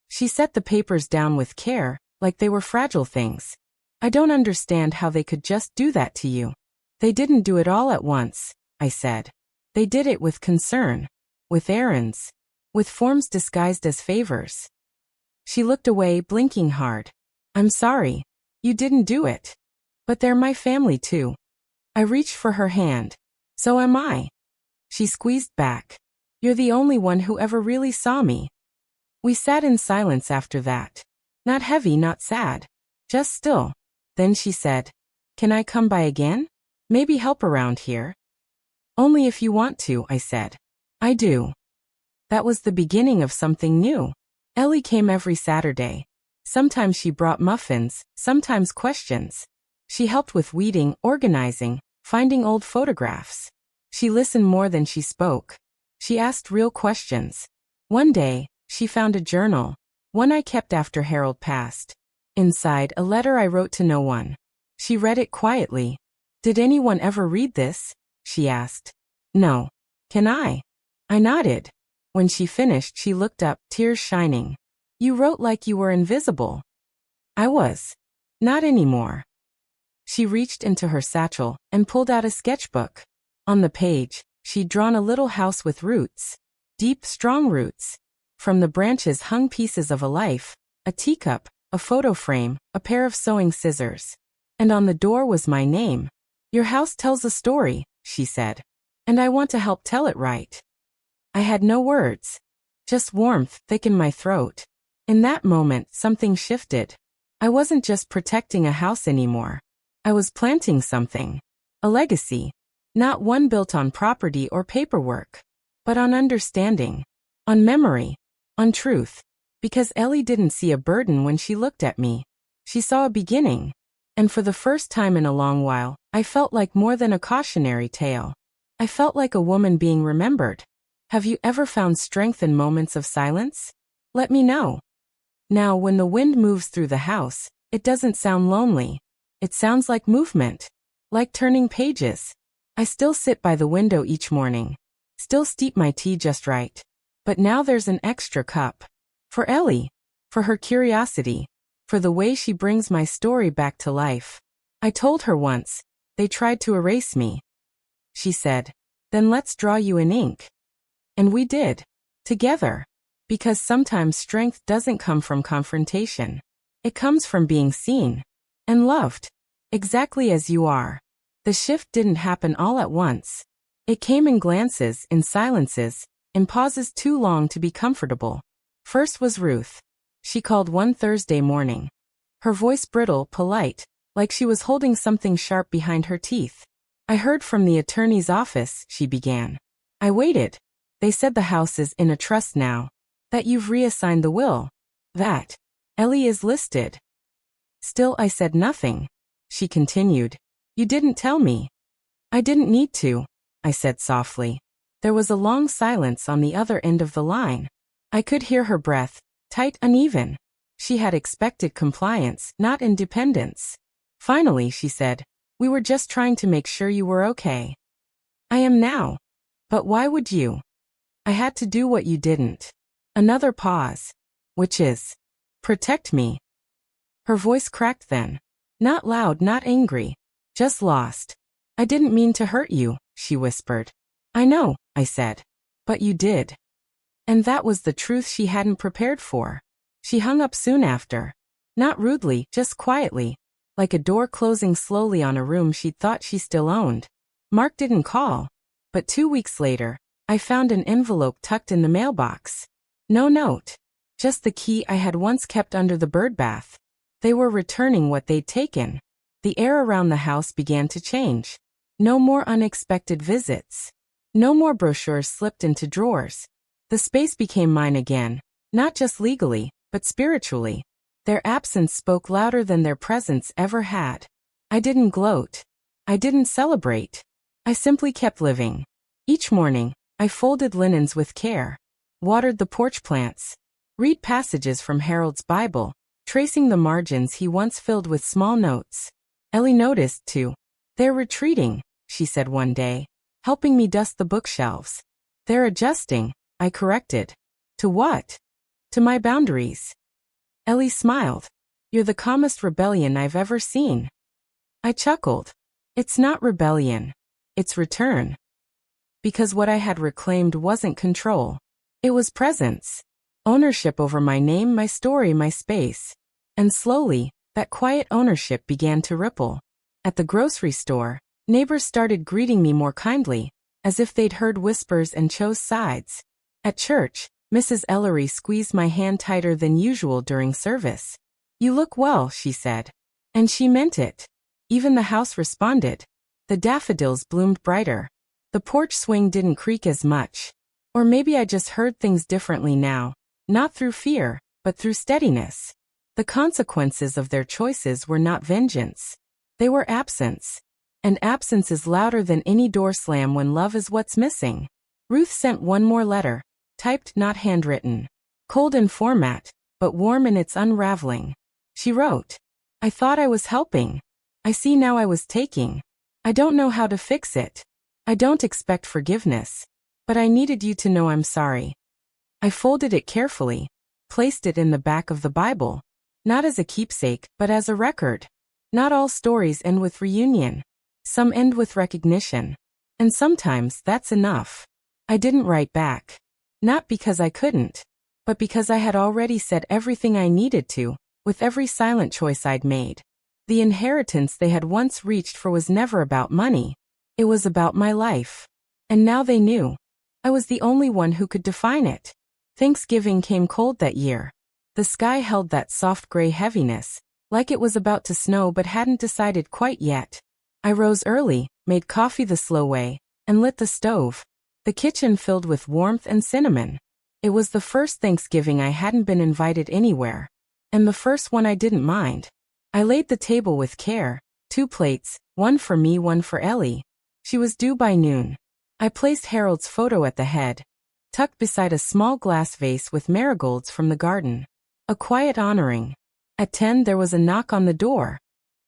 She set the papers down with care, like they were fragile things. I don't understand how they could just do that to you. They didn't do it all at once, I said. They did it with concern. With errands. With forms disguised as favors. She looked away, blinking hard. I'm sorry. You didn't do it. But they're my family too. I reached for her hand. So am I. She squeezed back. You're the only one who ever really saw me. We sat in silence after that. Not heavy, not sad. Just still. Then she said, Can I come by again? Maybe help around here? Only if you want to, I said. I do. That was the beginning of something new. Ellie came every Saturday. Sometimes she brought muffins, sometimes questions. She helped with weeding, organizing, finding old photographs. She listened more than she spoke. She asked real questions. One day, she found a journal, one I kept after Harold passed. Inside, a letter I wrote to no one. She read it quietly. Did anyone ever read this? She asked. No. Can I? I nodded. When she finished, she looked up, tears shining. You wrote like you were invisible. I was. Not anymore. She reached into her satchel and pulled out a sketchbook. On the page, she'd drawn a little house with roots. Deep, strong roots. From the branches hung pieces of a life, a teacup, a photo frame, a pair of sewing scissors. And on the door was my name. Your house tells a story, she said. And I want to help tell it right. I had no words. Just warmth thick in my throat. In that moment, something shifted. I wasn't just protecting a house anymore. I was planting something. A legacy. Not one built on property or paperwork, but on understanding. On memory. On truth. Because Ellie didn't see a burden when she looked at me. She saw a beginning. And for the first time in a long while, I felt like more than a cautionary tale. I felt like a woman being remembered. Have you ever found strength in moments of silence? Let me know. Now, when the wind moves through the house, it doesn't sound lonely. It sounds like movement. Like turning pages. I still sit by the window each morning. Still steep my tea just right. But now there's an extra cup. For Ellie. For her curiosity. For the way she brings my story back to life. I told her once, they tried to erase me. She said, then let's draw you in ink. And we did. Together. Because sometimes strength doesn't come from confrontation. It comes from being seen. And loved. Exactly as you are. The shift didn't happen all at once. It came in glances, in silences, in pauses too long to be comfortable. First was Ruth. She called one Thursday morning. Her voice brittle, polite, like she was holding something sharp behind her teeth. I heard from the attorney's office, she began. I waited. They said the house is in a trust now. That you've reassigned the will. That Ellie is listed. Still, I said nothing. She continued. You didn't tell me. I didn't need to, I said softly. There was a long silence on the other end of the line. I could hear her breath, tight, uneven. She had expected compliance, not independence. Finally, she said, we were just trying to make sure you were okay. I am now. But why would you? I had to do what you didn't. Another pause. Which is, protect me. Her voice cracked then. Not loud, not angry. Just lost. I didn't mean to hurt you, she whispered. I know, I said. But you did. And that was the truth she hadn't prepared for. She hung up soon after. Not rudely, just quietly. Like a door closing slowly on a room she'd thought she still owned. Mark didn't call. But 2 weeks later, I found an envelope tucked in the mailbox. No note. Just the key I had once kept under the birdbath. They were returning what they'd taken. The air around the house began to change. No more unexpected visits. No more brochures slipped into drawers. The space became mine again, not just legally, but spiritually. Their absence spoke louder than their presence ever had. I didn't gloat. I didn't celebrate. I simply kept living. Each morning, I folded linens with care, watered the porch plants, read passages from Harold's Bible, tracing the margins he once filled with small notes. Ellie noticed, too. They're retreating, she said one day, helping me dust the bookshelves. They're adjusting, I corrected. To what? To my boundaries. Ellie smiled. You're the calmest rebellion I've ever seen. I chuckled. It's not rebellion. It's return. Because what I had reclaimed wasn't control. It was presence. Ownership over my name, my story, my space. And slowly, that quiet ownership began to ripple. At the grocery store, neighbors started greeting me more kindly, as if they'd heard whispers and chose sides. At church, Mrs. Ellery squeezed my hand tighter than usual during service. You look well, she said. And she meant it. Even the house responded. The daffodils bloomed brighter. The porch swing didn't creak as much. Or maybe I just heard things differently now, not through fear, but through steadiness. The consequences of their choices were not vengeance. They were absence. And absence is louder than any door slam when love is what's missing. Ruth sent one more letter, typed, not handwritten. Cold in format, but warm in its unraveling. She wrote, I thought I was helping. I see now I was taking. I don't know how to fix it. I don't expect forgiveness. But I needed you to know I'm sorry. I folded it carefully, placed it in the back of the Bible. Not as a keepsake, but as a record. Not all stories end with reunion. Some end with recognition. And sometimes that's enough. I didn't write back. Not because I couldn't, but because I had already said everything I needed to, with every silent choice I'd made. The inheritance they had once reached for was never about money. It was about my life. And now they knew. I was the only one who could define it. Thanksgiving came cold that year. The sky held that soft gray heaviness, like it was about to snow but hadn't decided quite yet. I rose early, made coffee the slow way, and lit the stove. The kitchen filled with warmth and cinnamon. It was the first Thanksgiving I hadn't been invited anywhere. And the first one I didn't mind. I laid the table with care, 2 plates, one for me, one for Ellie. She was due by noon. I placed Harold's photo at the head, tucked beside a small glass vase with marigolds from the garden. A quiet honoring. At 10 there was a knock on the door.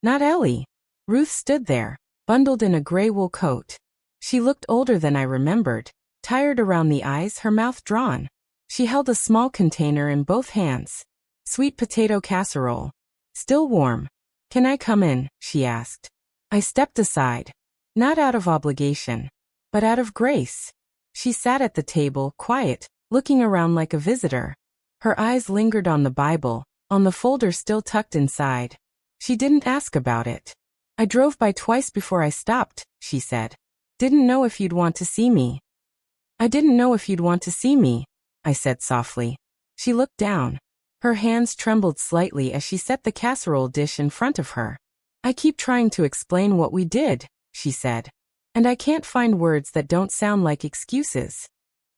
Not Ellie. Ruth stood there, bundled in a gray wool coat. She looked older than I remembered, tired around the eyes, her mouth drawn. She held a small container in both hands. Sweet potato casserole. Still warm. Can I come in? She asked. I stepped aside. Not out of obligation, but out of grace. She sat at the table, quiet, looking around like a visitor. Her eyes lingered on the Bible, on the folder still tucked inside. She didn't ask about it. I drove by twice before I stopped, she said. Didn't know if you'd want to see me. I didn't know if you'd want to see me, I said softly. She looked down. Her hands trembled slightly as she set the casserole dish in front of her. I keep trying to explain what we did, she said. And I can't find words that don't sound like excuses.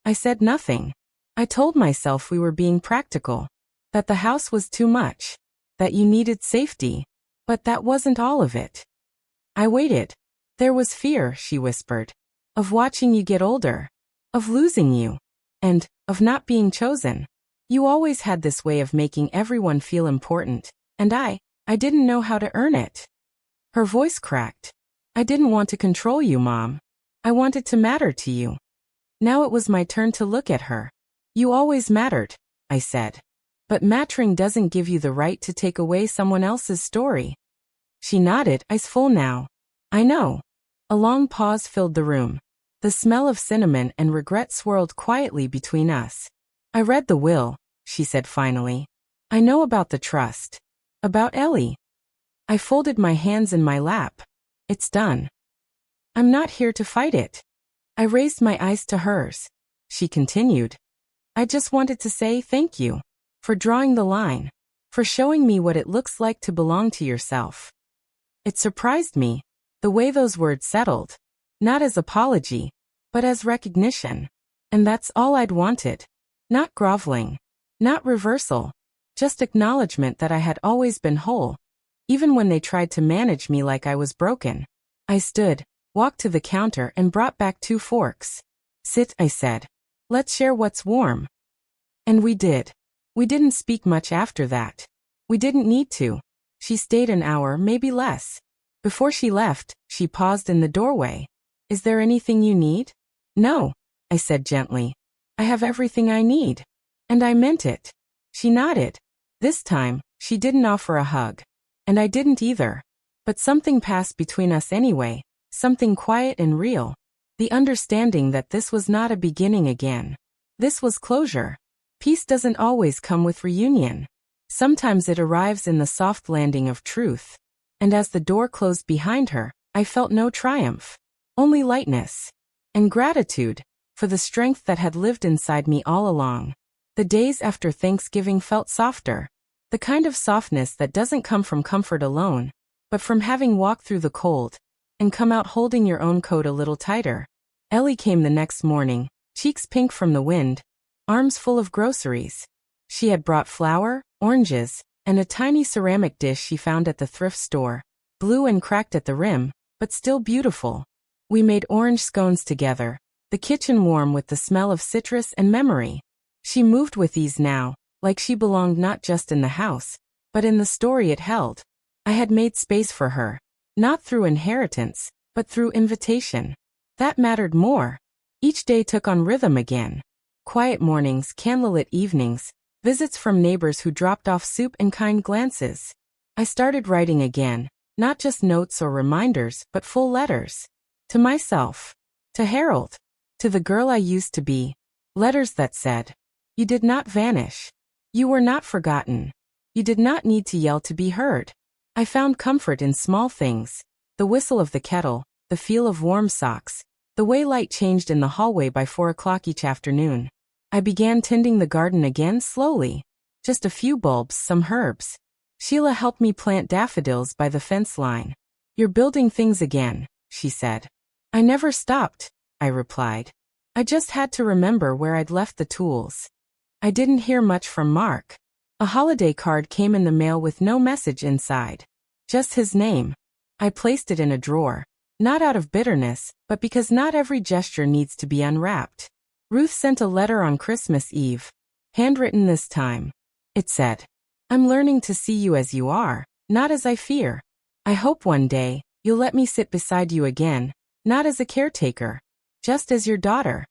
I said nothing. I told myself we were being practical. That the house was too much. That you needed safety. But that wasn't all of it. I waited. There was fear, she whispered. Of watching you get older. Of losing you. And of not being chosen. You always had this way of making everyone feel important, and I didn't know how to earn it. Her voice cracked. I didn't want to control you, Mom. I wanted to matter to you. Now it was my turn to look at her. You always mattered, I said. But mattering doesn't give you the right to take away someone else's story. She nodded, eyes full now. I know. A long pause filled the room. The smell of cinnamon and regret swirled quietly between us. I read the will, she said finally. I know about the trust. About Ellie. I folded my hands in my lap. It's done. I'm not here to fight it. I raised my eyes to hers. She continued. I just wanted to say thank you. For drawing the line. For showing me what it looks like to belong to yourself. It surprised me, the way those words settled. Not as apology, but as recognition. And that's all I'd wanted. Not groveling. Not reversal. Just acknowledgement that I had always been whole. Even when they tried to manage me like I was broken. I stood, walked to the counter and brought back 2 forks. Sit, I said. Let's share what's warm. And we did. We didn't speak much after that. We didn't need to. She stayed an hour, maybe less. Before she left, she paused in the doorway. Is there anything you need? No, I said gently. I have everything I need. And I meant it. She nodded. This time, she didn't offer a hug. And I didn't either. But something passed between us anyway, something quiet and real. The understanding that this was not a beginning again. This was closure. Peace doesn't always come with reunion. Sometimes it arrives in the soft landing of truth. And as the door closed behind her, I felt no triumph. Only lightness. And gratitude. For the strength that had lived inside me all along. The days after Thanksgiving felt softer. The kind of softness that doesn't come from comfort alone, but from having walked through the cold, and come out holding your own coat a little tighter. Ellie came the next morning, cheeks pink from the wind, arms full of groceries. She had brought flour, oranges, and a tiny ceramic dish she found at the thrift store, blue and cracked at the rim, but still beautiful. We made orange scones together, the kitchen warm with the smell of citrus and memory. She moved with ease now, like she belonged not just in the house, but in the story it held. I had made space for her, not through inheritance, but through invitation. That mattered more. Each day took on rhythm again. Quiet mornings, candlelit evenings, visits from neighbors who dropped off soup and kind glances. I started writing again, not just notes or reminders, but full letters. To myself. To Harold. To the girl I used to be. Letters that said, you did not vanish. You were not forgotten. You did not need to yell to be heard. I found comfort in small things. The whistle of the kettle, the feel of warm socks, the way light changed in the hallway by 4 o'clock each afternoon. I began tending the garden again slowly. Just a few bulbs, some herbs. Sheila helped me plant daffodils by the fence line. You're building things again, she said. I never stopped, I replied. I just had to remember where I'd left the tools. I didn't hear much from Mark. A holiday card came in the mail with no message inside. Just his name. I placed it in a drawer. Not out of bitterness, but because not every gesture needs to be unwrapped. Ruth sent a letter on Christmas Eve. Handwritten this time. It said, I'm learning to see you as you are, not as I fear. I hope one day, you'll let me sit beside you again, not as a caretaker, just as your daughter.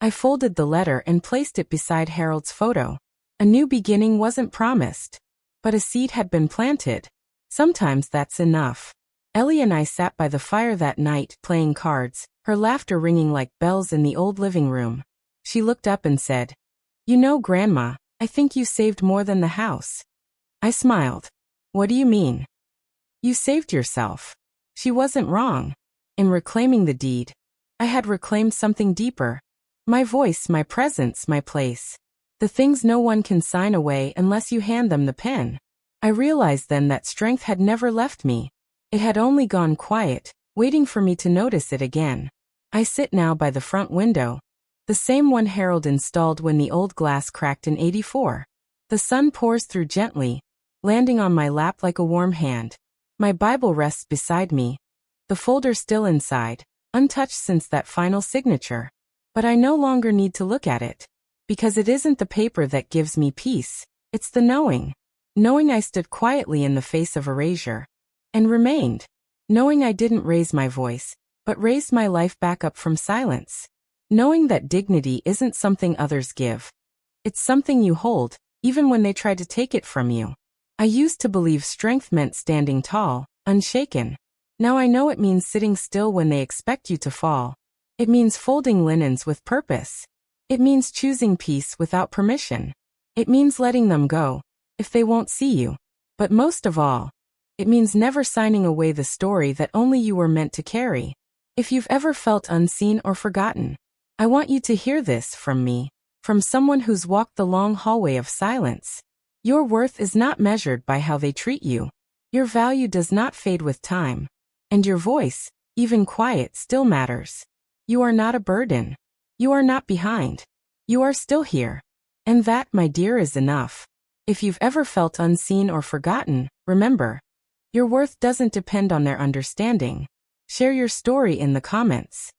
I folded the letter and placed it beside Harold's photo. A new beginning wasn't promised, but a seed had been planted. Sometimes that's enough. Ellie and I sat by the fire that night, playing cards, her laughter ringing like bells in the old living room. She looked up and said, You know, Grandma, I think you saved more than the house. I smiled. What do you mean? You saved yourself. She wasn't wrong. In reclaiming the deed, I had reclaimed something deeper. My voice, my presence, my place. The things no one can sign away unless you hand them the pen. I realized then that strength had never left me. It had only gone quiet, waiting for me to notice it again. I sit now by the front window. The same one Harold installed when the old glass cracked in '84. The sun pours through gently, landing on my lap like a warm hand. My Bible rests beside me, the folder still inside, untouched since that final signature. But I no longer need to look at it, because it isn't the paper that gives me peace, it's the knowing. Knowing I stood quietly in the face of erasure, and remained. Knowing I didn't raise my voice, but raised my life back up from silence. Knowing that dignity isn't something others give. It's something you hold, even when they try to take it from you. I used to believe strength meant standing tall, unshaken. Now I know it means sitting still when they expect you to fall. It means folding linens with purpose. It means choosing peace without permission. It means letting them go, if they won't see you. But most of all, it means never signing away the story that only you were meant to carry. If you've ever felt unseen or forgotten, I want you to hear this from me, from someone who's walked the long hallway of silence. Your worth is not measured by how they treat you. Your value does not fade with time. And your voice, even quiet, still matters. You are not a burden. You are not behind. You are still here. And that, my dear, is enough. If you've ever felt unseen or forgotten, remember, your worth doesn't depend on their understanding. Share your story in the comments.